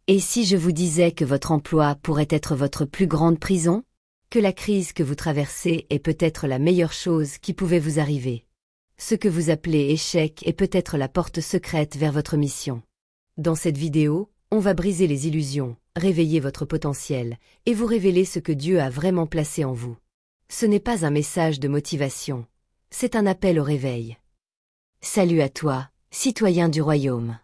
Et si je vous disais que votre emploi pourrait être votre plus grande prison? Que la crise que vous traversez est peut-être la meilleure chose qui pouvait vous arriver. Ce que vous appelez échec est peut-être la porte secrète vers votre mission. Dans cette vidéo, on va briser les illusions, réveiller votre potentiel, et vous révéler ce que Dieu a vraiment placé en vous. Ce n'est pas un message de motivation, c'est un appel au réveil. Salut à toi, citoyen du royaume.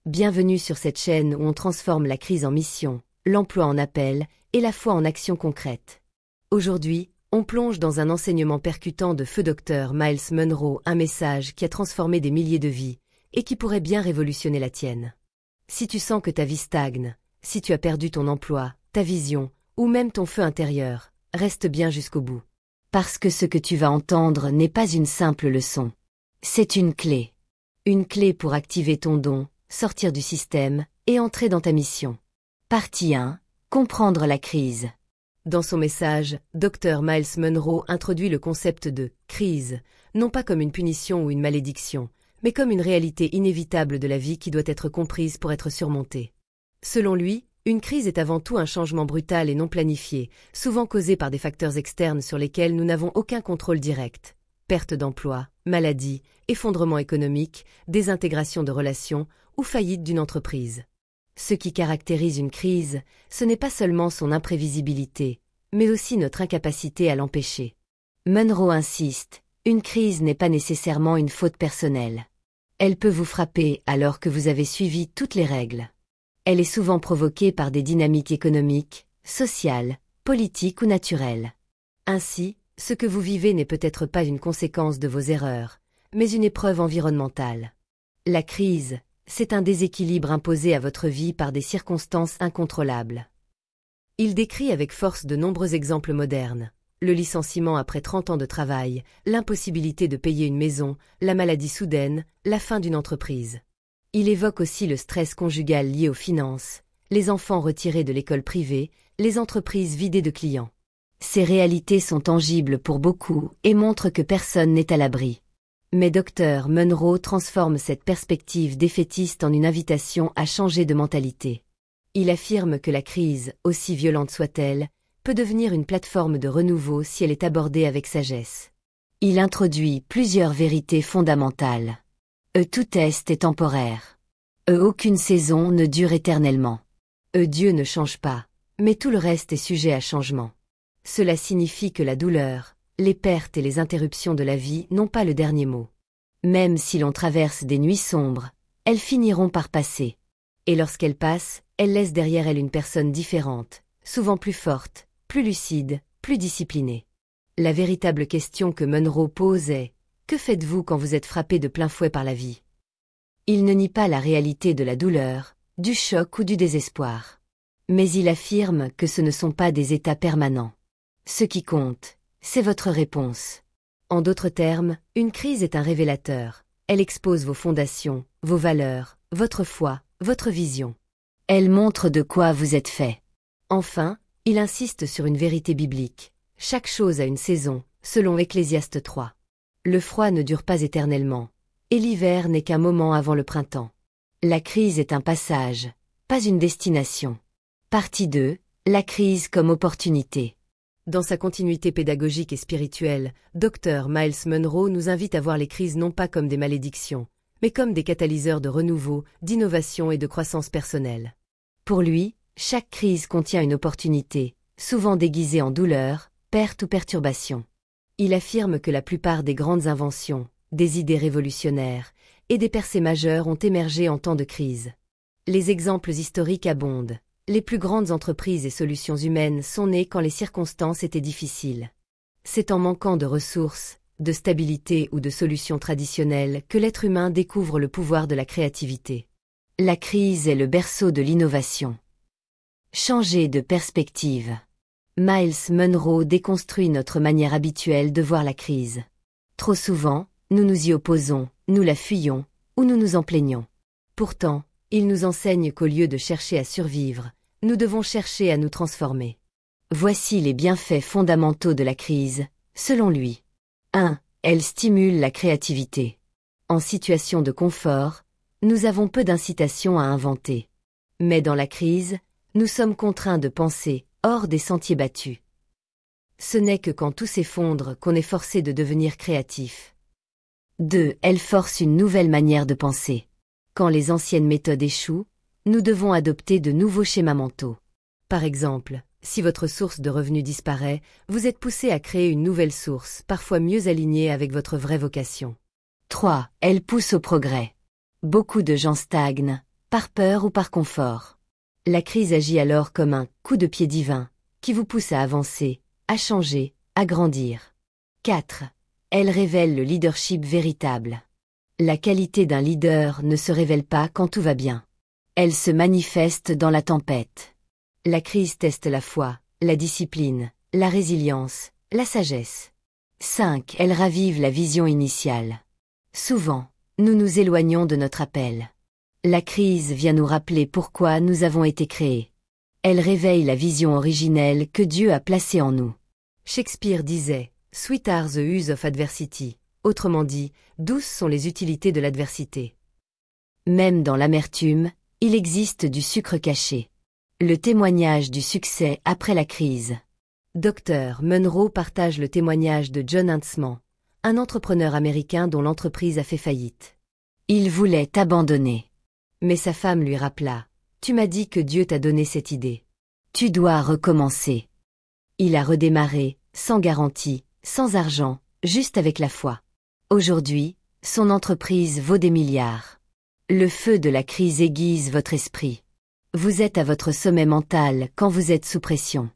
Bienvenue sur cette chaîne où on transforme la crise en mission, l'emploi en appel, et la foi en action concrète. Aujourd'hui, on plonge dans un enseignement percutant de feu Dr Myles Munroe, un message qui a transformé des milliers de vies, et qui pourrait bien révolutionner la tienne. Si tu sens que ta vie stagne, si tu as perdu ton emploi, ta vision, ou même ton feu intérieur, reste bien jusqu'au bout. Parce que ce que tu vas entendre n'est pas une simple leçon. C'est une clé. Une clé pour activer ton don, sortir du système, et entrer dans ta mission. Partie 1. Comprendre la crise. Dans son message, Dr Myles Munroe introduit le concept de « crise », non pas comme une punition ou une malédiction, mais comme une réalité inévitable de la vie qui doit être comprise pour être surmontée. Selon lui, une crise est avant tout un changement brutal et non planifié, souvent causé par des facteurs externes sur lesquels nous n'avons aucun contrôle direct. Perte d'emploi, maladie, effondrement économique, désintégration de relations ou faillite d'une entreprise. Ce qui caractérise une crise, ce n'est pas seulement son imprévisibilité, mais aussi notre incapacité à l'empêcher. Munroe insiste, une crise n'est pas nécessairement une faute personnelle. Elle peut vous frapper alors que vous avez suivi toutes les règles. Elle est souvent provoquée par des dynamiques économiques, sociales, politiques ou naturelles. Ainsi, ce que vous vivez n'est peut-être pas une conséquence de vos erreurs, mais une épreuve environnementale. La crise, c'est un déséquilibre imposé à votre vie par des circonstances incontrôlables. Il décrit avec force de nombreux exemples modernes. Le licenciement après 30 ans de travail, l'impossibilité de payer une maison, la maladie soudaine, la fin d'une entreprise. Il évoque aussi le stress conjugal lié aux finances, les enfants retirés de l'école privée, les entreprises vidées de clients. Ces réalités sont tangibles pour beaucoup et montrent que personne n'est à l'abri. Mais Dr Munroe transforme cette perspective défaitiste en une invitation à changer de mentalité. Il affirme que la crise, aussi violente soit-elle, peut devenir une plateforme de renouveau si elle est abordée avec sagesse. Il introduit plusieurs vérités fondamentales. Tout test est temporaire. Aucune saison ne dure éternellement. Dieu ne change pas, mais tout le reste est sujet à changement. Cela signifie que la douleur, les pertes et les interruptions de la vie n'ont pas le dernier mot. Même si l'on traverse des nuits sombres, elles finiront par passer. Et lorsqu'elles passent, elles laissent derrière elles une personne différente, souvent plus forte, plus lucide, plus disciplinée. La véritable question que Munroe pose est: que faites-vous quand vous êtes frappé de plein fouet par la vie? Il ne nie pas la réalité de la douleur, du choc ou du désespoir. Mais il affirme que ce ne sont pas des états permanents. Ce qui compte, c'est votre réponse. En d'autres termes, une crise est un révélateur. Elle expose vos fondations, vos valeurs, votre foi, votre vision. Elle montre de quoi vous êtes fait. Enfin, il insiste sur une vérité biblique. Chaque chose a une saison, selon Ecclésiaste 3. Le froid ne dure pas éternellement, et l'hiver n'est qu'un moment avant le printemps. La crise est un passage, pas une destination. Partie 2. La crise comme opportunité. Dans sa continuité pédagogique et spirituelle, Dr Myles Munroe nous invite à voir les crises non pas comme des malédictions, mais comme des catalyseurs de renouveau, d'innovation et de croissance personnelle. Pour lui, chaque crise contient une opportunité, souvent déguisée en douleur, perte ou perturbation. Il affirme que la plupart des grandes inventions, des idées révolutionnaires et des percées majeures ont émergé en temps de crise. Les exemples historiques abondent. Les plus grandes entreprises et solutions humaines sont nées quand les circonstances étaient difficiles. C'est en manquant de ressources, de stabilité ou de solutions traditionnelles que l'être humain découvre le pouvoir de la créativité. La crise est le berceau de l'innovation. Changer de perspective. Myles Munroe déconstruit notre manière habituelle de voir la crise. Trop souvent, nous nous y opposons, nous la fuyons, ou nous nous en plaignons. Pourtant, il nous enseigne qu'au lieu de chercher à survivre, nous devons chercher à nous transformer. Voici les bienfaits fondamentaux de la crise, selon lui. 1. Elle stimule la créativité. En situation de confort, nous avons peu d'incitation à inventer. Mais dans la crise, nous sommes contraints de penser hors des sentiers battus. Ce n'est que quand tout s'effondre qu'on est forcé de devenir créatif. 2. Elle force une nouvelle manière de penser. Quand les anciennes méthodes échouent, nous devons adopter de nouveaux schémas mentaux. Par exemple, si votre source de revenus disparaît, vous êtes poussé à créer une nouvelle source, parfois mieux alignée avec votre vraie vocation. 3. Elle pousse au progrès. Beaucoup de gens stagnent, par peur ou par confort. La crise agit alors comme un coup de pied divin, qui vous pousse à avancer, à changer, à grandir. 4. Elle révèle le leadership véritable. La qualité d'un leader ne se révèle pas quand tout va bien. Elle se manifeste dans la tempête. La crise teste la foi, la discipline, la résilience, la sagesse. 5. Elle ravive la vision initiale. Souvent, nous nous éloignons de notre appel. La crise vient nous rappeler pourquoi nous avons été créés. Elle réveille la vision originelle que Dieu a placée en nous. Shakespeare disait « Sweet are the use of adversity », autrement dit, douces sont les utilités de l'adversité. Même dans l'amertume, il existe du sucre caché. Le témoignage du succès après la crise. Dr Munro partage le témoignage de John Huntsman, un entrepreneur américain dont l'entreprise a fait faillite. Il voulait abandonner. Mais sa femme lui rappela « Tu m'as dit que Dieu t'a donné cette idée. Tu dois recommencer. » Il a redémarré, sans garantie, sans argent, juste avec la foi. Aujourd'hui, son entreprise vaut des milliards. Le feu de la crise aiguise votre esprit. Vous êtes à votre sommet mental quand vous êtes sous pression.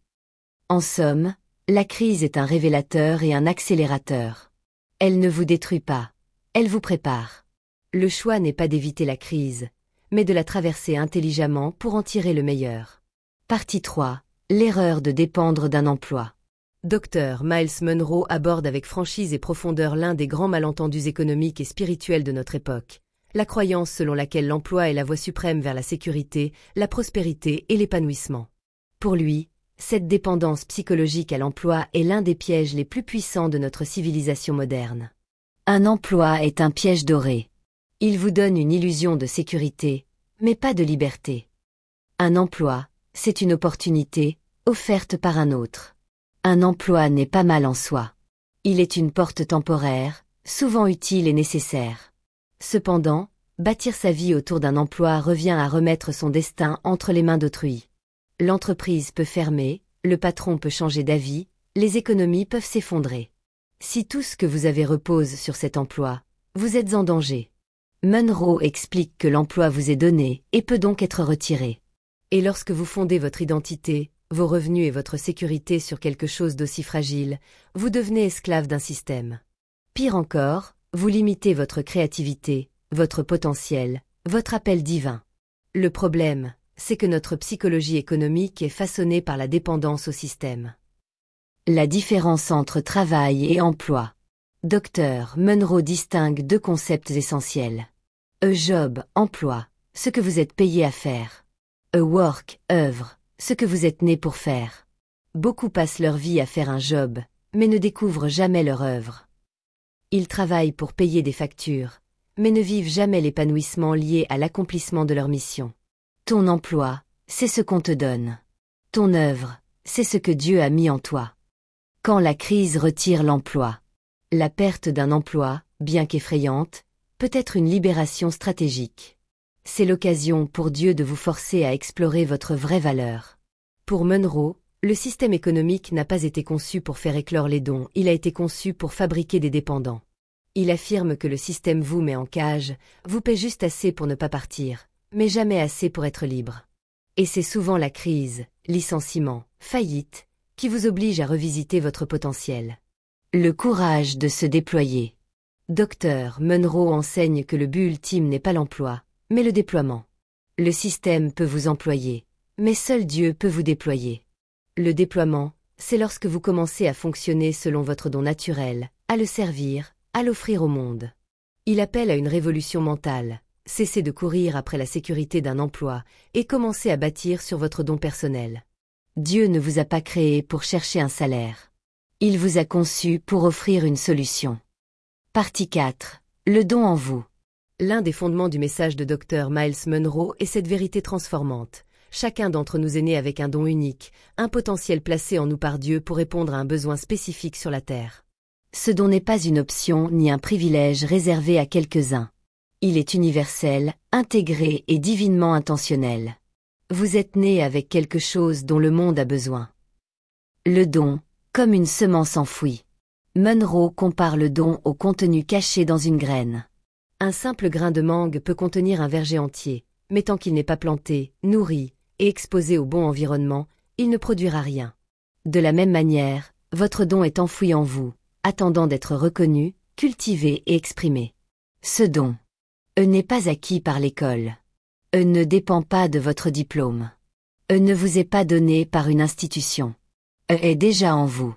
En somme, la crise est un révélateur et un accélérateur. Elle ne vous détruit pas, elle vous prépare. Le choix n'est pas d'éviter la crise, mais de la traverser intelligemment pour en tirer le meilleur. Partie 3. L'erreur de dépendre d'un emploi. Dr Miles Munro aborde avec franchise et profondeur l'un des grands malentendus économiques et spirituels de notre époque, la croyance selon laquelle l'emploi est la voie suprême vers la sécurité, la prospérité et l'épanouissement. Pour lui, cette dépendance psychologique à l'emploi est l'un des pièges les plus puissants de notre civilisation moderne. Un emploi est un piège doré. Il vous donne une illusion de sécurité, mais pas de liberté. Un emploi, c'est une opportunité, offerte par un autre. Un emploi n'est pas mal en soi. Il est une porte temporaire, souvent utile et nécessaire. Cependant, bâtir sa vie autour d'un emploi revient à remettre son destin entre les mains d'autrui. L'entreprise peut fermer, le patron peut changer d'avis, les économies peuvent s'effondrer. Si tout ce que vous avez repose sur cet emploi, vous êtes en danger. Munro explique que l'emploi vous est donné et peut donc être retiré. Et lorsque vous fondez votre identité, vos revenus et votre sécurité sur quelque chose d'aussi fragile, vous devenez esclave d'un système. Pire encore, vous limitez votre créativité, votre potentiel, votre appel divin. Le problème, c'est que notre psychologie économique est façonnée par la dépendance au système. La différence entre travail et emploi. Dr Munro distingue deux concepts essentiels. A job, emploi, ce que vous êtes payé à faire. A work, œuvre, ce que vous êtes né pour faire. Beaucoup passent leur vie à faire un job, mais ne découvrent jamais leur œuvre. Ils travaillent pour payer des factures, mais ne vivent jamais l'épanouissement lié à l'accomplissement de leur mission. Ton emploi, c'est ce qu'on te donne. Ton œuvre, c'est ce que Dieu a mis en toi. Quand la crise retire l'emploi. La perte d'un emploi, bien qu'effrayante, peut être une libération stratégique. C'est l'occasion pour Dieu de vous forcer à explorer votre vraie valeur. Pour Munro, le système économique n'a pas été conçu pour faire éclore les dons, il a été conçu pour fabriquer des dépendants. Il affirme que le système vous met en cage, vous paie juste assez pour ne pas partir, mais jamais assez pour être libre. Et c'est souvent la crise, licenciement, faillite, qui vous oblige à revisiter votre potentiel. Le courage de se déployer. Dr Munro enseigne que le but ultime n'est pas l'emploi, mais le déploiement. Le système peut vous employer, mais seul Dieu peut vous déployer. Le déploiement, c'est lorsque vous commencez à fonctionner selon votre don naturel, à le servir, à l'offrir au monde. Il appelle à une révolution mentale, cessez de courir après la sécurité d'un emploi et commencez à bâtir sur votre don personnel. Dieu ne vous a pas créé pour chercher un salaire. Il vous a conçu pour offrir une solution. Partie 4. Le don en vous. L'un des fondements du message de Dr. Miles Monroe est cette vérité transformante. Chacun d'entre nous est né avec un don unique, un potentiel placé en nous par Dieu pour répondre à un besoin spécifique sur la terre. Ce don n'est pas une option ni un privilège réservé à quelques-uns. Il est universel, intégré et divinement intentionnel. Vous êtes né avec quelque chose dont le monde a besoin. Le don, comme une semence enfouie. Monroe compare le don au contenu caché dans une graine. Un simple grain de mangue peut contenir un verger entier, mais tant qu'il n'est pas planté, nourri et exposé au bon environnement, il ne produira rien. De la même manière, votre don est enfoui en vous, attendant d'être reconnu, cultivé et exprimé. Ce don n'est pas acquis par l'école. Ne dépend pas de votre diplôme. Ne vous est pas donné par une institution. Est déjà en vous.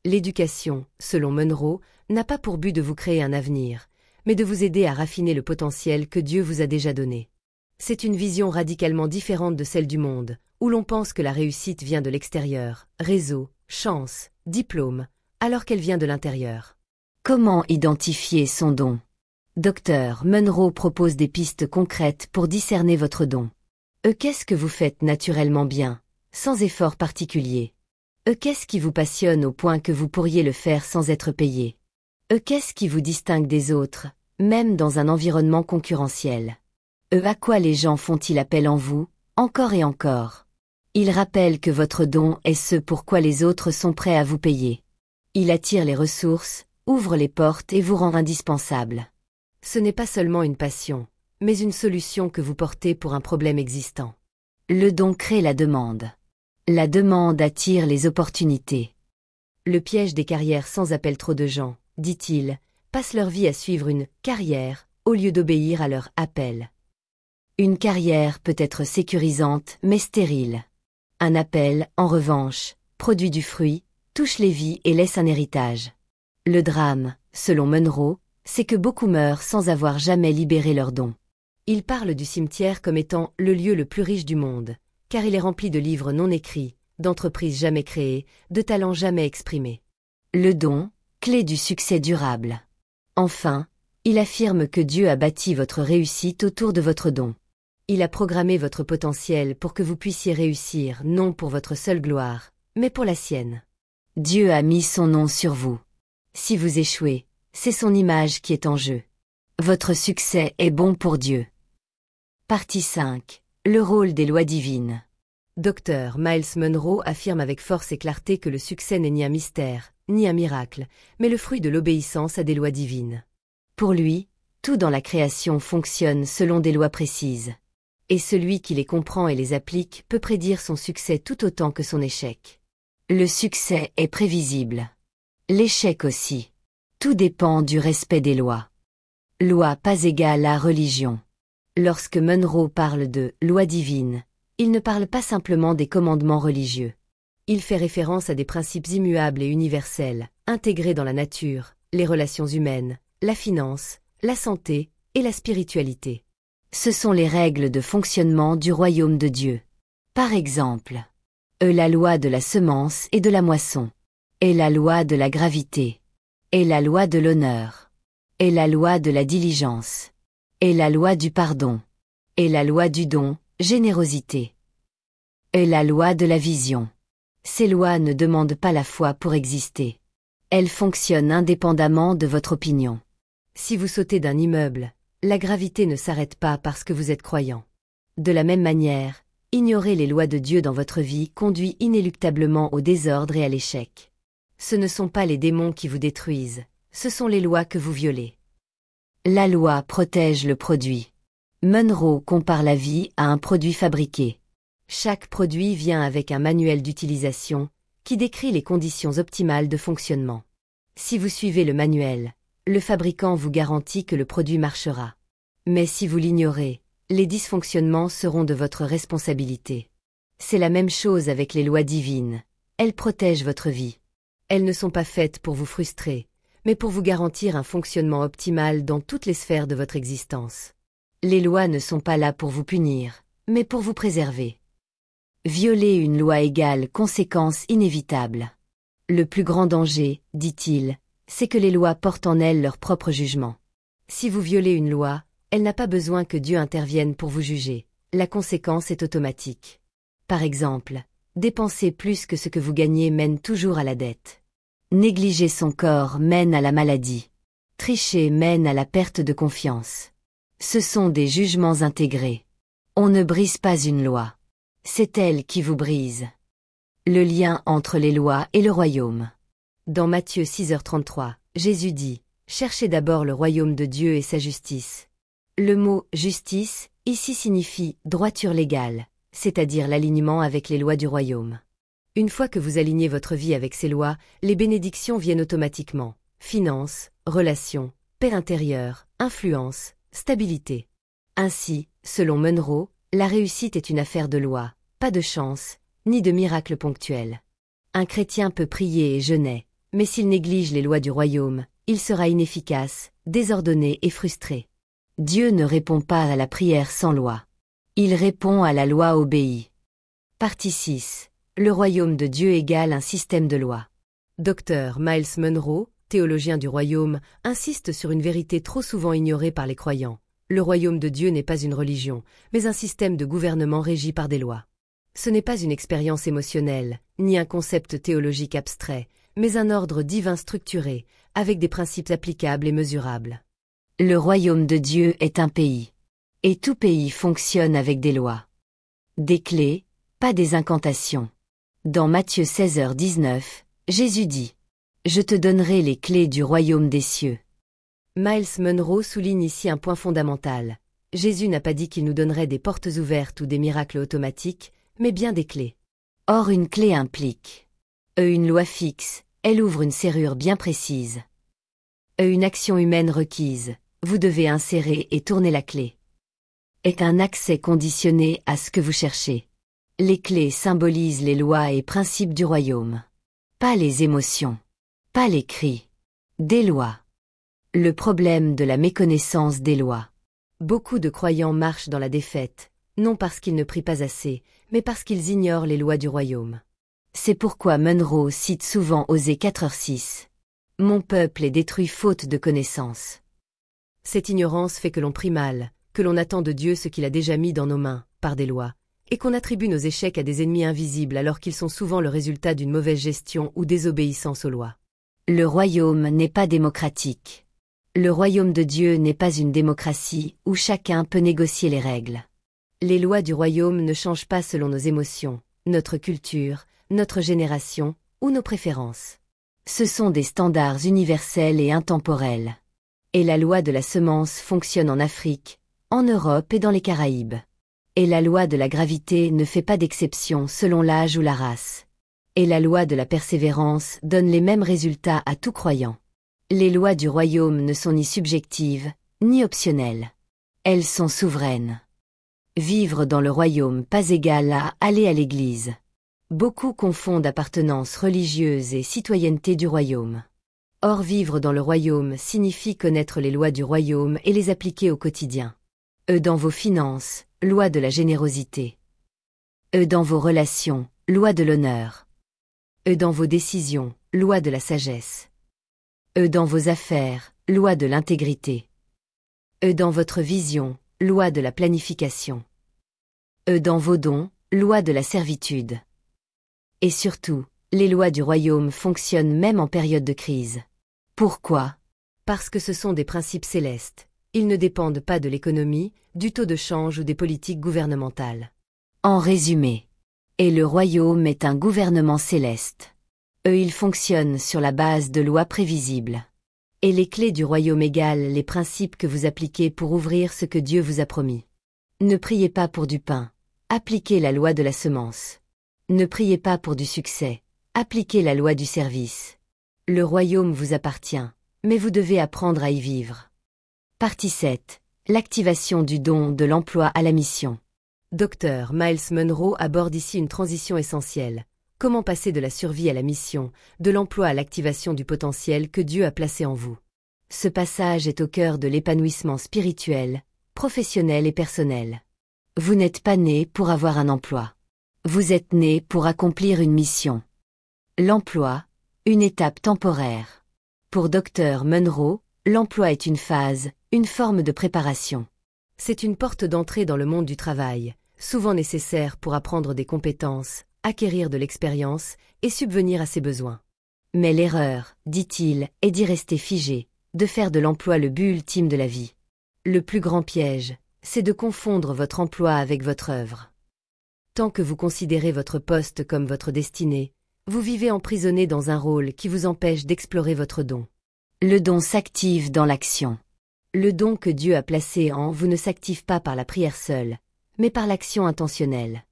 L'éducation, selon Monroe, n'a pas pour but de vous créer un avenir, mais de vous aider à raffiner le potentiel que Dieu vous a déjà donné. C'est une vision radicalement différente de celle du monde, où l'on pense que la réussite vient de l'extérieur, réseau, chance, diplôme, alors qu'elle vient de l'intérieur. Comment identifier son don? Dr. Monroe propose des pistes concrètes pour discerner votre don. Qu'est-ce que vous faites naturellement bien, sans effort particulier? Qu'est-ce qui vous passionne au point que vous pourriez le faire sans être payé? Qu'est-ce qui vous distingue des autres, même dans un environnement concurrentiel? À quoi les gens font-ils appel en vous, encore et encore? Il rappelle que votre don est ce pour quoi les autres sont prêts à vous payer. Il attire les ressources, ouvre les portes et vous rend indispensable. Ce n'est pas seulement une passion, mais une solution que vous portez pour un problème existant. Le don crée la demande. La demande attire les opportunités. Le piège des carrières sans appel. Trop de gens, dit-il, passent leur vie à suivre une carrière au lieu d'obéir à leur appel. Une carrière peut être sécurisante mais stérile. Un appel, en revanche, produit du fruit, touche les vies et laisse un héritage. Le drame, selon Monroe, c'est que beaucoup meurent sans avoir jamais libéré leur don. Il parle du cimetière comme étant le lieu le plus riche du monde, car il est rempli de livres non écrits, d'entreprises jamais créées, de talents jamais exprimés. Le don, clé du succès durable. Enfin, il affirme que Dieu a bâti votre réussite autour de votre don. Il a programmé votre potentiel pour que vous puissiez réussir non pour votre seule gloire, mais pour la sienne. Dieu a mis son nom sur vous. Si vous échouez, c'est son image qui est en jeu. Votre succès est bon pour Dieu. Partie 5. Le rôle des lois divines. Dr. Miles Monroe affirme avec force et clarté que le succès n'est ni un mystère, ni un miracle, mais le fruit de l'obéissance à des lois divines. Pour lui, tout dans la création fonctionne selon des lois précises. Et celui qui les comprend et les applique peut prédire son succès tout autant que son échec. Le succès est prévisible. L'échec aussi. Tout dépend du respect des lois. Loi pas égale à religion. Lorsque Monroe parle de « loi divine », il ne parle pas simplement des commandements religieux. Il fait référence à des principes immuables et universels, intégrés dans la nature, les relations humaines, la finance, la santé et la spiritualité. Ce sont les règles de fonctionnement du royaume de Dieu. Par exemple, la loi de la semence et de la moisson, et la loi de la gravité, et la loi de l'honneur, et la loi de la diligence, et la loi du pardon, et la loi du don, générosité, et la loi de la vision. Ces lois ne demandent pas la foi pour exister. Elles fonctionnent indépendamment de votre opinion. Si vous sautez d'un immeuble, la gravité ne s'arrête pas parce que vous êtes croyant. De la même manière, ignorer les lois de Dieu dans votre vie conduit inéluctablement au désordre et à l'échec. Ce ne sont pas les démons qui vous détruisent, ce sont les lois que vous violez. La loi protège le produit. Monroe compare la vie à un produit fabriqué. Chaque produit vient avec un manuel d'utilisation qui décrit les conditions optimales de fonctionnement. Si vous suivez le manuel, le fabricant vous garantit que le produit marchera. Mais si vous l'ignorez, les dysfonctionnements seront de votre responsabilité. C'est la même chose avec les lois divines. Elles protègent votre vie. Elles ne sont pas faites pour vous frustrer, mais pour vous garantir un fonctionnement optimal dans toutes les sphères de votre existence. Les lois ne sont pas là pour vous punir, mais pour vous préserver. Violer une loi égale conséquence inévitable. Le plus grand danger, dit-il, c'est que les lois portent en elles leur propre jugement. Si vous violez une loi, Elle n'a pas besoin que Dieu intervienne pour vous juger. La conséquence est automatique. Par exemple, dépenser plus que ce que vous gagnez mène toujours à la dette. Négliger son corps mène à la maladie. Tricher mène à la perte de confiance. Ce sont des jugements intégrés. On ne brise pas une loi. C'est elle qui vous brise. Le lien entre les lois et le royaume. Dans Matthieu 6h33, Jésus dit « Cherchez d'abord le royaume de Dieu et sa justice ». Le mot « justice » ici signifie « droiture légale », c'est-à-dire l'alignement avec les lois du royaume. Une fois que vous alignez votre vie avec ces lois, les bénédictions viennent automatiquement. Finances, relations, paix intérieure, influence, stabilité. Ainsi, selon Monroe, la réussite est une affaire de loi, pas de chance, ni de miracle ponctuel. Un chrétien peut prier et jeûner, mais s'il néglige les lois du royaume, il sera inefficace, désordonné et frustré. Dieu ne répond pas à la prière sans loi. Il répond à la loi obéie. Partie 6. Le royaume de Dieu égale un système de lois. Dr. Miles Monroe, théologien du royaume, insiste sur une vérité trop souvent ignorée par les croyants. Le royaume de Dieu n'est pas une religion, mais un système de gouvernement régi par des lois. Ce n'est pas une expérience émotionnelle, ni un concept théologique abstrait, mais un ordre divin structuré, avec des principes applicables et mesurables. Le royaume de Dieu est un pays. Et tout pays fonctionne avec des lois. Des clés, pas des incantations. Dans Matthieu 16h19, Jésus dit « Je te donnerai les clés du royaume des cieux ». Miles Monroe souligne ici un point fondamental. Jésus n'a pas dit qu'il nous donnerait des portes ouvertes ou des miracles automatiques, mais bien des clés. Or une clé implique une loi fixe, elle ouvre une serrure bien précise. Une action humaine requise, vous devez insérer et tourner la clé. Est un accès conditionné à ce que vous cherchez. Les clés symbolisent les lois et principes du royaume. Pas les émotions. Pas les cris. Des lois. Le problème de la méconnaissance des lois. Beaucoup de croyants marchent dans la défaite, non parce qu'ils ne prient pas assez, mais parce qu'ils ignorent les lois du royaume. C'est pourquoi Monroe cite souvent Osée 4h6. « Mon peuple est détruit faute de connaissance ». Cette ignorance fait que l'on prie mal, que l'on attend de Dieu ce qu'il a déjà mis dans nos mains, par des lois, et qu'on attribue nos échecs à des ennemis invisibles alors qu'ils sont souvent le résultat d'une mauvaise gestion ou désobéissance aux lois. Le royaume n'est pas démocratique. Le royaume de Dieu n'est pas une démocratie où chacun peut négocier les règles. Les lois du royaume ne changent pas selon nos émotions, notre culture, notre génération ou nos préférences. Ce sont des standards universels et intemporels. Et la loi de la semence fonctionne en Afrique, en Europe et dans les Caraïbes. Et la loi de la gravité ne fait pas d'exception selon l'âge ou la race. Et la loi de la persévérance donne les mêmes résultats à tout croyant. Les lois du royaume ne sont ni subjectives, ni optionnelles. Elles sont souveraines. Vivre dans le royaume pas égal à aller à l'église. Beaucoup confondent appartenance religieuse et citoyenneté du royaume. Or vivre dans le royaume signifie connaître les lois du royaume et les appliquer au quotidien. Dans vos finances, loi de la générosité. Dans vos relations, loi de l'honneur. Dans vos décisions, loi de la sagesse. Dans vos affaires, loi de l'intégrité. Dans votre vision, loi de la planification. Dans vos dons, loi de la servitude. Et surtout, les lois du royaume fonctionnent même en période de crise. Pourquoi? Parce que ce sont des principes célestes. Ils ne dépendent pas de l'économie, du taux de change ou des politiques gouvernementales. En résumé, et le royaume est un gouvernement céleste. Il fonctionne sur la base de lois prévisibles. Et les clés du royaume égalent les principes que vous appliquez pour ouvrir ce que Dieu vous a promis. Ne priez pas pour du pain. Appliquez la loi de la semence. Ne priez pas pour du succès. Appliquez la loi du service. Le royaume vous appartient, mais vous devez apprendre à y vivre. Partie 7. L'activation du don de l'emploi à la mission. Dr. Miles Monroe aborde ici une transition essentielle. Comment passer de la survie à la mission, de l'emploi à l'activation du potentiel que Dieu a placé en vous. Ce passage est au cœur de l'épanouissement spirituel, professionnel et personnel. Vous n'êtes pas né pour avoir un emploi. Vous êtes né pour accomplir une mission. L'emploi, une étape temporaire. Pour Dr. Monroe, l'emploi est une phase, une forme de préparation. C'est une porte d'entrée dans le monde du travail, souvent nécessaire pour apprendre des compétences, acquérir de l'expérience et subvenir à ses besoins. Mais l'erreur, dit-il, est d'y rester figé, de faire de l'emploi le but ultime de la vie. Le plus grand piège, c'est de confondre votre emploi avec votre œuvre. Tant que vous considérez votre poste comme votre destinée, vous vivez emprisonné dans un rôle qui vous empêche d'explorer votre don. Le don s'active dans l'action. Le don que Dieu a placé en vous ne s'active pas par la prière seule, mais par l'action intentionnelle.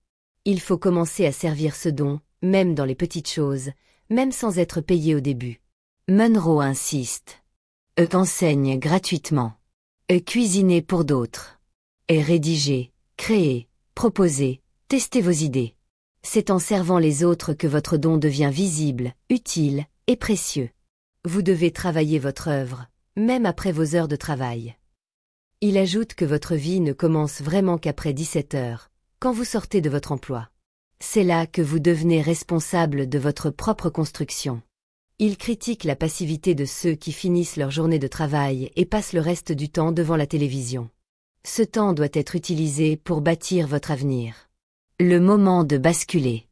Il faut commencer à servir ce don, même dans les petites choses, même sans être payé au début. Munro insiste. Enseigne gratuitement. Cuisiner pour d'autres. Rédiger, créer, proposer, tester vos idées. C'est en servant les autres que votre don devient visible, utile et précieux. Vous devez travailler votre œuvre, même après vos heures de travail. Il ajoute que votre vie ne commence vraiment qu'après 17 heures, quand vous sortez de votre emploi. C'est là que vous devenez responsable de votre propre construction. Il critique la passivité de ceux qui finissent leur journée de travail et passent le reste du temps devant la télévision. Ce temps doit être utilisé pour bâtir votre avenir. Le moment de basculer.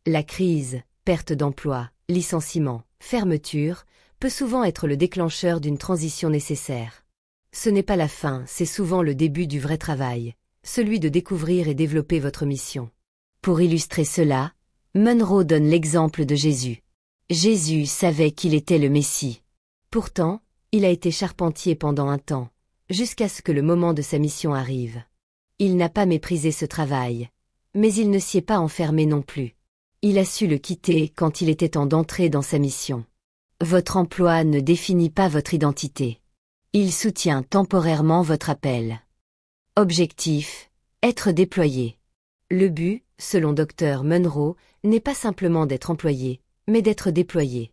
La crise, perte d'emploi, licenciement, fermeture, peut souvent être le déclencheur d'une transition nécessaire. Ce n'est pas la fin, c'est souvent le début du vrai travail, celui de découvrir et développer votre mission. Pour illustrer cela, Munro donne l'exemple de Jésus. Jésus savait qu'il était le Messie. Pourtant, il a été charpentier pendant un temps, jusqu'à ce que le moment de sa mission arrive. Il n'a pas méprisé ce travail, mais il ne s'y est pas enfermé non plus. Il a su le quitter quand il était temps d'entrer dans sa mission. Votre emploi ne définit pas votre identité. Il soutient temporairement votre appel. Objectif, être déployé. Le but, selon Dr Munro, n'est pas simplement d'être employé, mais d'être déployé.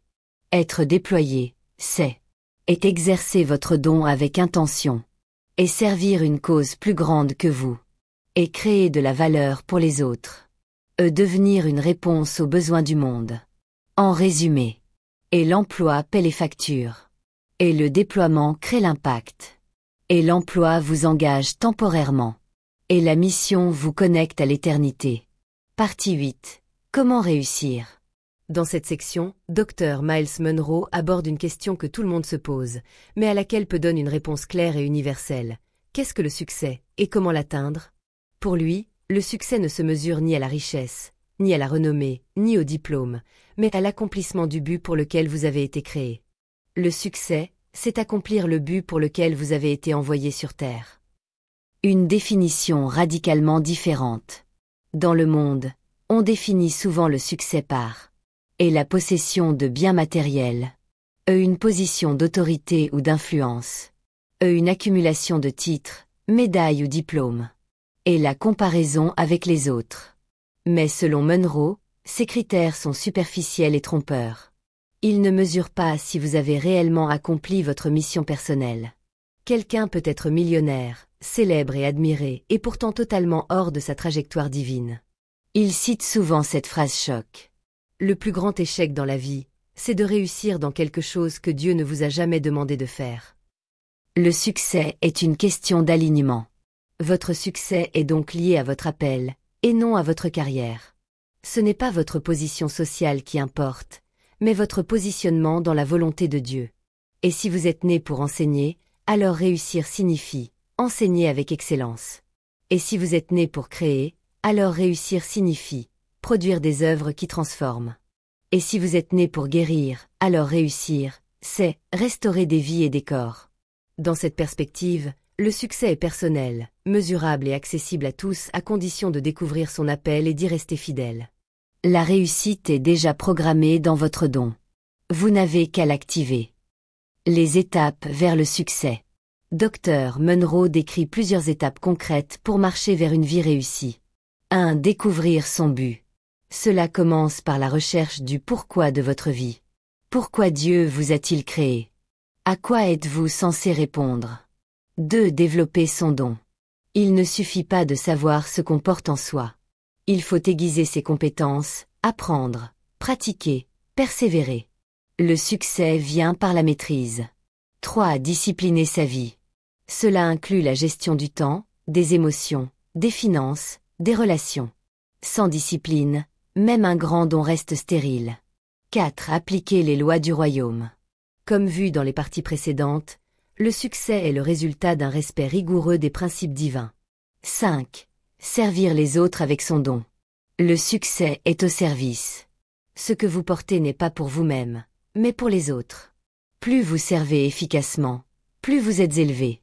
Être déployé, c'est exercer votre don avec intention, et servir une cause plus grande que vous, et créer de la valeur pour les autres, devenir une réponse aux besoins du monde. En résumé, et l'emploi paie les factures, et le déploiement crée l'impact, et l'emploi vous engage temporairement, et la mission vous connecte à l'éternité. Partie 8. Comment réussir? Dans cette section, Dr Miles Munro aborde une question que tout le monde se pose, mais à laquelle peut donner une réponse claire et universelle. Qu'est-ce que le succès, et comment l'atteindre? Pour lui, le succès ne se mesure ni à la richesse, ni à la renommée, ni au diplôme, mais à l'accomplissement du but pour lequel vous avez été créé. Le succès, c'est accomplir le but pour lequel vous avez été envoyé sur Terre. Une définition radicalement différente. Dans le monde, on définit souvent le succès par et la possession de biens matériels, une position d'autorité ou d'influence, une accumulation de titres, médailles ou diplômes, et la comparaison avec les autres. Mais selon Munro, ces critères sont superficiels et trompeurs. Ils ne mesurent pas si vous avez réellement accompli votre mission personnelle. Quelqu'un peut être millionnaire, célèbre et admiré, et pourtant totalement hors de sa trajectoire divine. Il cite souvent cette phrase choc. Le plus grand échec dans la vie, c'est de réussir dans quelque chose que Dieu ne vous a jamais demandé de faire. Le succès est une question d'alignement. Votre succès est donc lié à votre appel, et non à votre carrière. Ce n'est pas votre position sociale qui importe, mais votre positionnement dans la volonté de Dieu. Et si vous êtes né pour enseigner, alors réussir signifie enseigner avec excellence. Et si vous êtes né pour créer, alors réussir signifie produire des œuvres qui transforment. Et si vous êtes né pour guérir, alors réussir, c'est restaurer des vies et des corps. Dans cette perspective, le succès est personnel, mesurable et accessible à tous à condition de découvrir son appel et d'y rester fidèle. La réussite est déjà programmée dans votre don. Vous n'avez qu'à l'activer. Les étapes vers le succès. Dr Munro décrit plusieurs étapes concrètes pour marcher vers une vie réussie. 1. Découvrir son but. Cela commence par la recherche du pourquoi de votre vie. Pourquoi Dieu vous a-t-il créé? À quoi êtes-vous censé répondre? 2. Développer son don. Il ne suffit pas de savoir ce qu'on porte en soi. Il faut aiguiser ses compétences, apprendre, pratiquer, persévérer. Le succès vient par la maîtrise. 3. Discipliner sa vie. Cela inclut la gestion du temps, des émotions, des finances, des relations. Sans discipline, même un grand don reste stérile. 4. Appliquer les lois du royaume. Comme vu dans les parties précédentes, le succès est le résultat d'un respect rigoureux des principes divins. 5. Servir les autres avec son don. Le succès est au service. Ce que vous portez n'est pas pour vous-même, mais pour les autres. Plus vous servez efficacement, plus vous êtes élevé.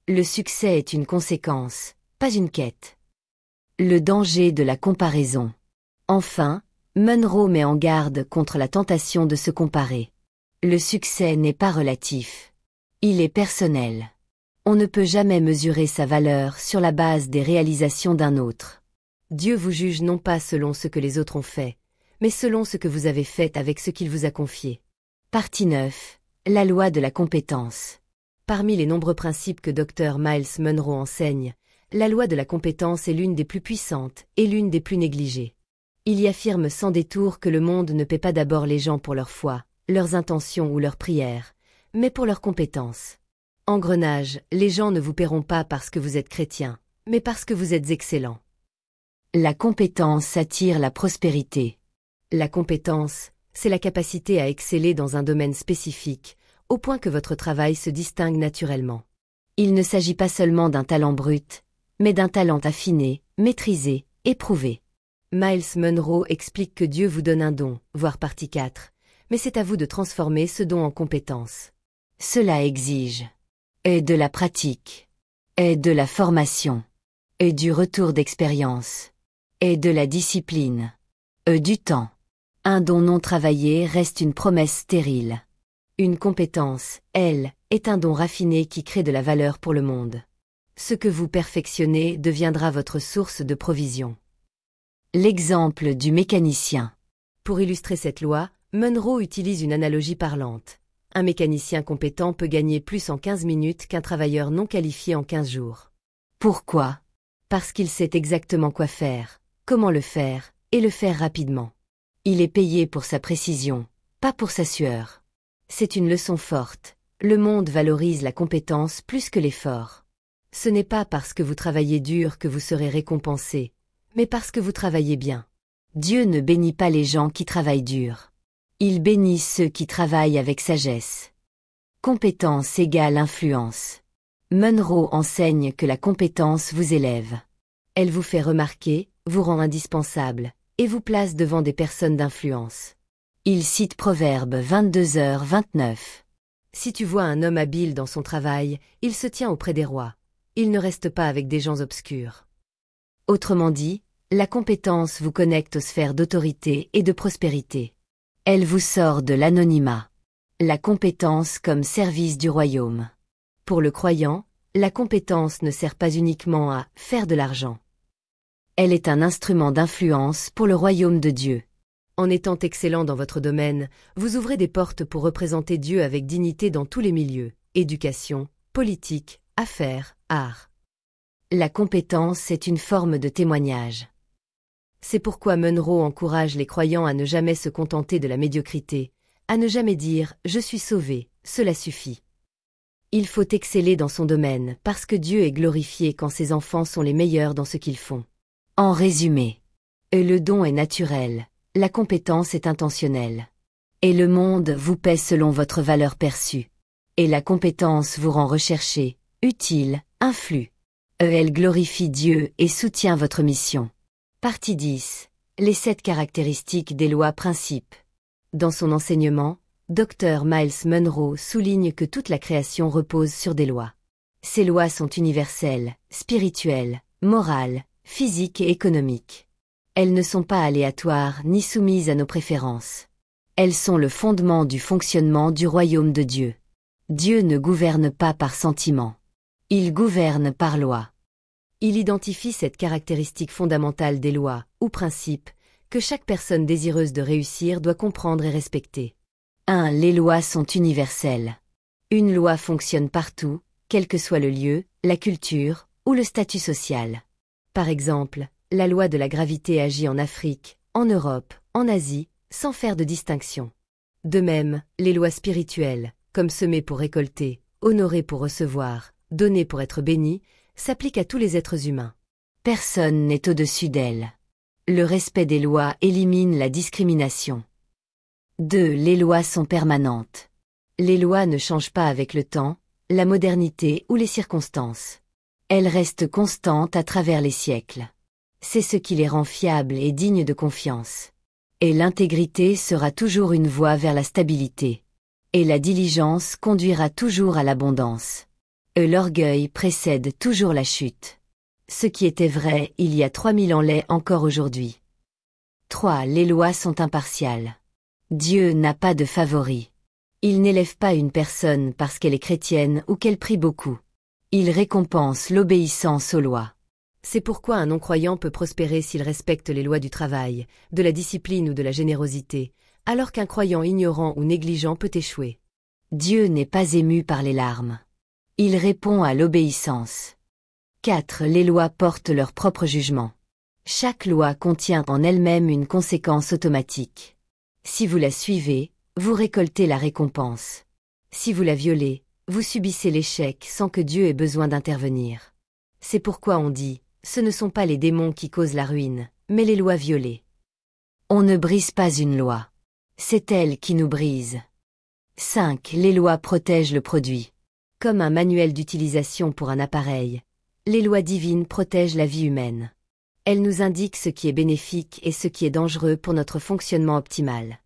Le succès est une conséquence, pas une quête. Le danger de la comparaison. Enfin, Munro met en garde contre la tentation de se comparer. Le succès n'est pas relatif. Il est personnel. On ne peut jamais mesurer sa valeur sur la base des réalisations d'un autre. Dieu vous juge non pas selon ce que les autres ont fait, mais selon ce que vous avez fait avec ce qu'il vous a confié. Partie 9. La loi de la compétence. Parmi les nombreux principes que Dr Myles Munro enseigne, la loi de la compétence est l'une des plus puissantes et l'une des plus négligées. Il y affirme sans détour que le monde ne paie pas d'abord les gens pour leur foi, leurs intentions ou leurs prières, mais pour leurs compétences. Engrenage, les gens ne vous paieront pas parce que vous êtes chrétien, mais parce que vous êtes excellent. La compétence attire la prospérité. La compétence, c'est la capacité à exceller dans un domaine spécifique, au point que votre travail se distingue naturellement. Il ne s'agit pas seulement d'un talent brut, mais d'un talent affiné, maîtrisé, éprouvé. Myles Munro explique que Dieu vous donne un don, voire partie 4, mais c'est à vous de transformer ce don en compétence. Cela exige de la pratique, de la formation, du retour d'expérience, de la discipline, du temps. Un don non travaillé reste une promesse stérile. Une compétence, elle, est un don raffiné qui crée de la valeur pour le monde. Ce que vous perfectionnez deviendra votre source de provision. L'exemple du mécanicien. Pour illustrer cette loi, Munro utilise une analogie parlante. Un mécanicien compétent peut gagner plus en 15 minutes qu'un travailleur non qualifié en 15 jours. Pourquoi? Parce qu'il sait exactement quoi faire, comment le faire, et le faire rapidement. Il est payé pour sa précision, pas pour sa sueur. C'est une leçon forte. Le monde valorise la compétence plus que l'effort. Ce n'est pas parce que vous travaillez dur que vous serez récompensé, mais parce que vous travaillez bien. Dieu ne bénit pas les gens qui travaillent dur. Il bénit ceux qui travaillent avec sagesse. Compétence égale influence. Munro enseigne que la compétence vous élève. Elle vous fait remarquer, vous rend indispensable, et vous place devant des personnes d'influence. Il cite Proverbe 22h29. Si tu vois un homme habile dans son travail, il se tient auprès des rois. Il ne reste pas avec des gens obscurs. Autrement dit, la compétence vous connecte aux sphères d'autorité et de prospérité. Elle vous sort de l'anonymat. La compétence comme service du royaume. Pour le croyant, la compétence ne sert pas uniquement à faire de l'argent. Elle est un instrument d'influence pour le royaume de Dieu. En étant excellent dans votre domaine, vous ouvrez des portes pour représenter Dieu avec dignité dans tous les milieux, éducation, politique, affaires, art. La compétence est une forme de témoignage. C'est pourquoi Munro encourage les croyants à ne jamais se contenter de la médiocrité, à ne jamais dire « je suis sauvé, cela suffit ». Il faut exceller dans son domaine parce que Dieu est glorifié quand ses enfants sont les meilleurs dans ce qu'ils font. En résumé, le don est naturel, la compétence est intentionnelle. Et le monde vous paie selon votre valeur perçue. Et la compétence vous rend recherché, utile, influe. Elle glorifie Dieu et soutient votre mission. Partie 10. Les 7 caractéristiques des lois principes. Dans son enseignement, Dr Myles Munro souligne que toute la création repose sur des lois. Ces lois sont universelles, spirituelles, morales, physiques et économiques. Elles ne sont pas aléatoires ni soumises à nos préférences. Elles sont le fondement du fonctionnement du royaume de Dieu. Dieu ne gouverne pas par sentiment. Il gouverne par loi. Il identifie cette caractéristique fondamentale des lois, ou principes, que chaque personne désireuse de réussir doit comprendre et respecter. 1. Les lois sont universelles. Une loi fonctionne partout, quel que soit le lieu, la culture ou le statut social. Par exemple, la loi de la gravité agit en Afrique, en Europe, en Asie, sans faire de distinction. De même, les lois spirituelles, comme semer pour récolter, honorer pour recevoir, donner pour être béni, s'applique à tous les êtres humains. Personne n'est au-dessus d'elle. Le respect des lois élimine la discrimination. 2. Les lois sont permanentes. Les lois ne changent pas avec le temps, la modernité ou les circonstances. Elles restent constantes à travers les siècles. C'est ce qui les rend fiables et dignes de confiance. Et l'intégrité sera toujours une voie vers la stabilité. Et la diligence conduira toujours à l'abondance. Et l'orgueil précède toujours la chute. Ce qui était vrai il y a 3000 ans l'est encore aujourd'hui. 3. Les lois sont impartiales. Dieu n'a pas de favoris. Il n'élève pas une personne parce qu'elle est chrétienne ou qu'elle prie beaucoup. Il récompense l'obéissance aux lois. C'est pourquoi un non-croyant peut prospérer s'il respecte les lois du travail, de la discipline ou de la générosité, alors qu'un croyant ignorant ou négligent peut échouer. Dieu n'est pas ému par les larmes. Il répond à l'obéissance. 4. Les lois portent leur propre jugement. Chaque loi contient en elle-même une conséquence automatique. Si vous la suivez, vous récoltez la récompense. Si vous la violez, vous subissez l'échec sans que Dieu ait besoin d'intervenir. C'est pourquoi on dit, ce ne sont pas les démons qui causent la ruine, mais les lois violées. On ne brise pas une loi. C'est elle qui nous brise. 5. Les lois protègent le produit. Comme un manuel d'utilisation pour un appareil, les lois divines protègent la vie humaine. Elles nous indiquent ce qui est bénéfique et ce qui est dangereux pour notre fonctionnement optimal.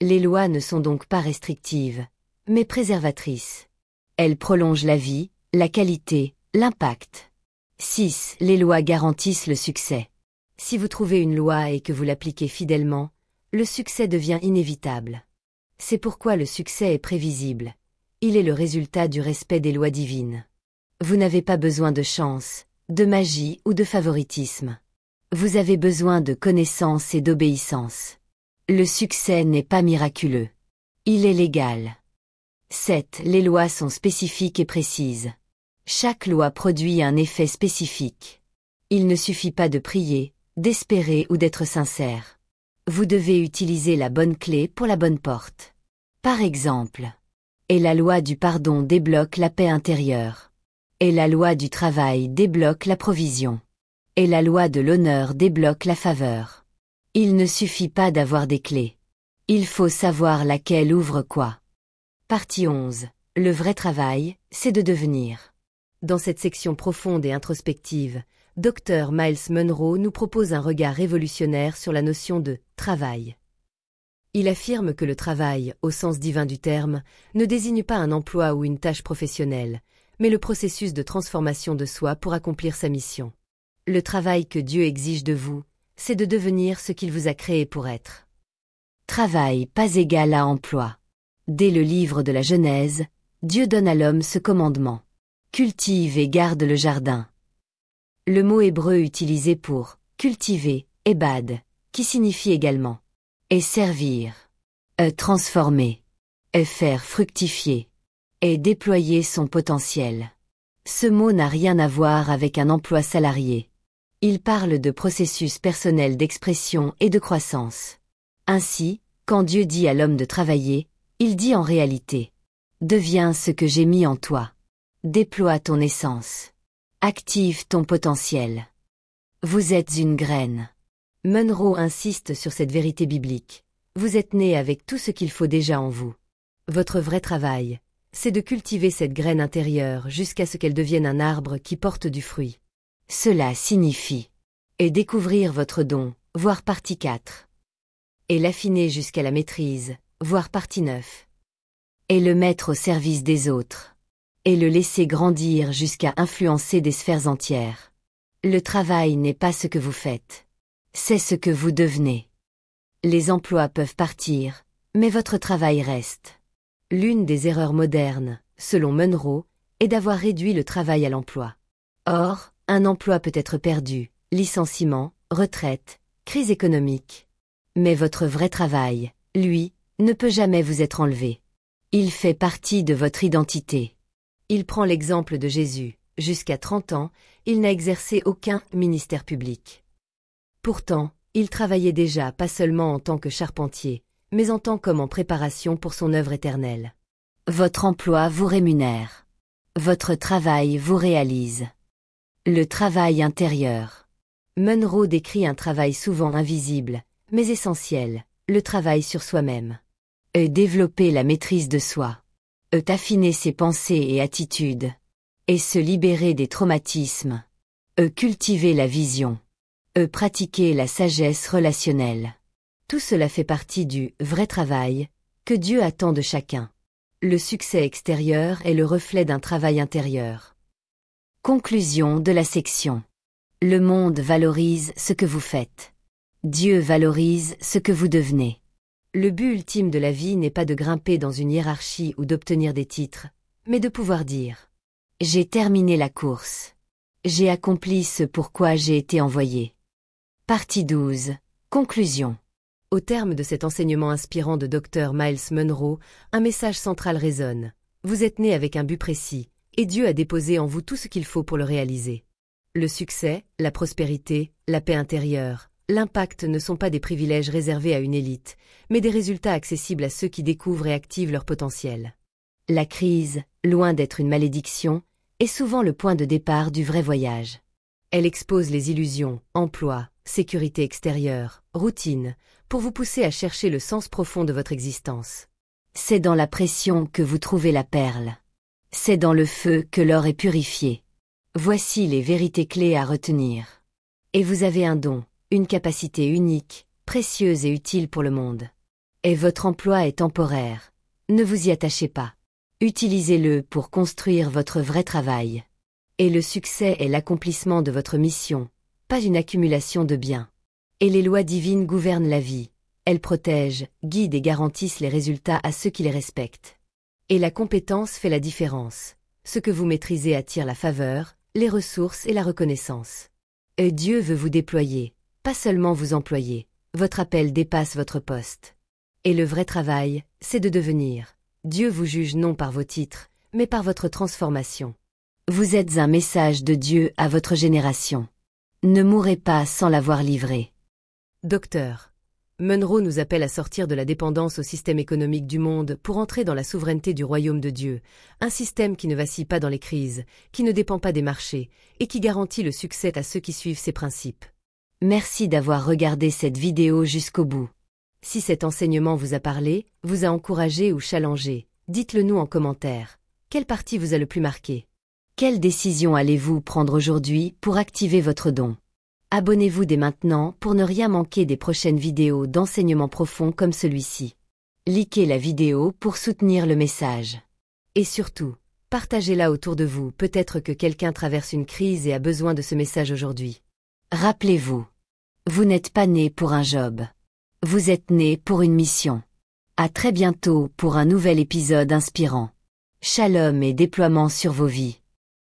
Les lois ne sont donc pas restrictives, mais préservatrices. Elles prolongent la vie, la qualité, l'impact. 6. Les lois garantissent le succès. Si vous trouvez une loi et que vous l'appliquez fidèlement, le succès devient inévitable. C'est pourquoi le succès est prévisible. Il est le résultat du respect des lois divines. Vous n'avez pas besoin de chance, de magie ou de favoritisme. Vous avez besoin de connaissance et d'obéissance. Le succès n'est pas miraculeux. Il est légal. 7. Les lois sont spécifiques et précises. Chaque loi produit un effet spécifique. Il ne suffit pas de prier, d'espérer ou d'être sincère. Vous devez utiliser la bonne clé pour la bonne porte. Par exemple, et la loi du pardon débloque la paix intérieure. Et la loi du travail débloque la provision. Et la loi de l'honneur débloque la faveur. Il ne suffit pas d'avoir des clés. Il faut savoir laquelle ouvre quoi. Partie 11. Le vrai travail, c'est de devenir. Dans cette section profonde et introspective, Dr Myles Munroe nous propose un regard révolutionnaire sur la notion de « travail ». Il affirme que le travail, au sens divin du terme, ne désigne pas un emploi ou une tâche professionnelle, mais le processus de transformation de soi pour accomplir sa mission. Le travail que Dieu exige de vous, c'est de devenir ce qu'il vous a créé pour être. Travail pas égal à emploi. Dès le livre de la Genèse, Dieu donne à l'homme ce commandement. Cultive et garde le jardin. Le mot hébreu utilisé pour cultiver, ebad, qui signifie également et servir, transformer, et faire fructifier, et déployer son potentiel. Ce mot n'a rien à voir avec un emploi salarié. Il parle de processus personnel d'expression et de croissance. Ainsi, quand Dieu dit à l'homme de travailler, il dit en réalité « Deviens ce que j'ai mis en toi. Déploie ton essence. Active ton potentiel. Vous êtes une graine. » Munroe insiste sur cette vérité biblique. Vous êtes né avec tout ce qu'il faut déjà en vous. Votre vrai travail, c'est de cultiver cette graine intérieure jusqu'à ce qu'elle devienne un arbre qui porte du fruit. Cela signifie et découvrir votre don, voire partie 4. Et l'affiner jusqu'à la maîtrise, voire partie 9. Et le mettre au service des autres. Et le laisser grandir jusqu'à influencer des sphères entières. Le travail n'est pas ce que vous faites. C'est ce que vous devenez. Les emplois peuvent partir, mais votre travail reste. L'une des erreurs modernes, selon Munroe, est d'avoir réduit le travail à l'emploi. Or, un emploi peut être perdu, licenciement, retraite, crise économique. Mais votre vrai travail, lui, ne peut jamais vous être enlevé. Il fait partie de votre identité. Il prend l'exemple de Jésus. Jusqu'à 30 ans, il n'a exercé aucun ministère public. Pourtant, il travaillait déjà pas seulement en tant que charpentier, mais en tant qu'homme en préparation pour son œuvre éternelle. Votre emploi vous rémunère. Votre travail vous réalise. Le travail intérieur. Munro décrit un travail souvent invisible, mais essentiel, le travail sur soi-même. Développer la maîtrise de soi. Affiner ses pensées et attitudes. Et se libérer des traumatismes. Cultiver la vision. Pratiquer la sagesse relationnelle. Tout cela fait partie du vrai travail que Dieu attend de chacun. Le succès extérieur est le reflet d'un travail intérieur. Conclusion de la section. Le monde valorise ce que vous faites. Dieu valorise ce que vous devenez. Le but ultime de la vie n'est pas de grimper dans une hiérarchie ou d'obtenir des titres, mais de pouvoir dire « J'ai terminé la course. J'ai accompli ce pourquoi j'ai été envoyé. » Partie 12. Conclusion. Au terme de cet enseignement inspirant de Dr. Myles Munro, un message central résonne. Vous êtes né avec un but précis, et Dieu a déposé en vous tout ce qu'il faut pour le réaliser. Le succès, la prospérité, la paix intérieure, l'impact ne sont pas des privilèges réservés à une élite, mais des résultats accessibles à ceux qui découvrent et activent leur potentiel. La crise, loin d'être une malédiction, est souvent le point de départ du vrai voyage. Elle expose les illusions, emplois, sécurité extérieure, routine, pour vous pousser à chercher le sens profond de votre existence. C'est dans la pression que vous trouvez la perle. C'est dans le feu que l'or est purifié. Voici les vérités clés à retenir. Et vous avez un don, une capacité unique, précieuse et utile pour le monde. Et votre emploi est temporaire. Ne vous y attachez pas. Utilisez-le pour construire votre vrai travail. Et le succès est l'accomplissement de votre mission, pas une accumulation de biens. Et les lois divines gouvernent la vie. Elles protègent, guident et garantissent les résultats à ceux qui les respectent. Et la compétence fait la différence. Ce que vous maîtrisez attire la faveur, les ressources et la reconnaissance. Et Dieu veut vous déployer, pas seulement vous employer. Votre appel dépasse votre poste. Et le vrai travail, c'est de devenir. Dieu vous juge non par vos titres, mais par votre transformation. Vous êtes un message de Dieu à votre génération. Ne mourrez pas sans l'avoir livré. Docteur. Munro nous appelle à sortir de la dépendance au système économique du monde pour entrer dans la souveraineté du royaume de Dieu, un système qui ne vacille pas dans les crises, qui ne dépend pas des marchés, et qui garantit le succès à ceux qui suivent ses principes. Merci d'avoir regardé cette vidéo jusqu'au bout. Si cet enseignement vous a parlé, vous a encouragé ou challengé, dites-le nous en commentaire. Quelle partie vous a le plus marqué? Quelle décision allez-vous prendre aujourd'hui pour activer votre don? Abonnez-vous dès maintenant pour ne rien manquer des prochaines vidéos d'enseignement profond comme celui-ci. Likez la vidéo pour soutenir le message. Et surtout, partagez-la autour de vous, peut-être que quelqu'un traverse une crise et a besoin de ce message aujourd'hui. Rappelez-vous, vous n'êtes pas né pour un job. Vous êtes né pour une mission. À très bientôt pour un nouvel épisode inspirant. Shalom et déploiement sur vos vies.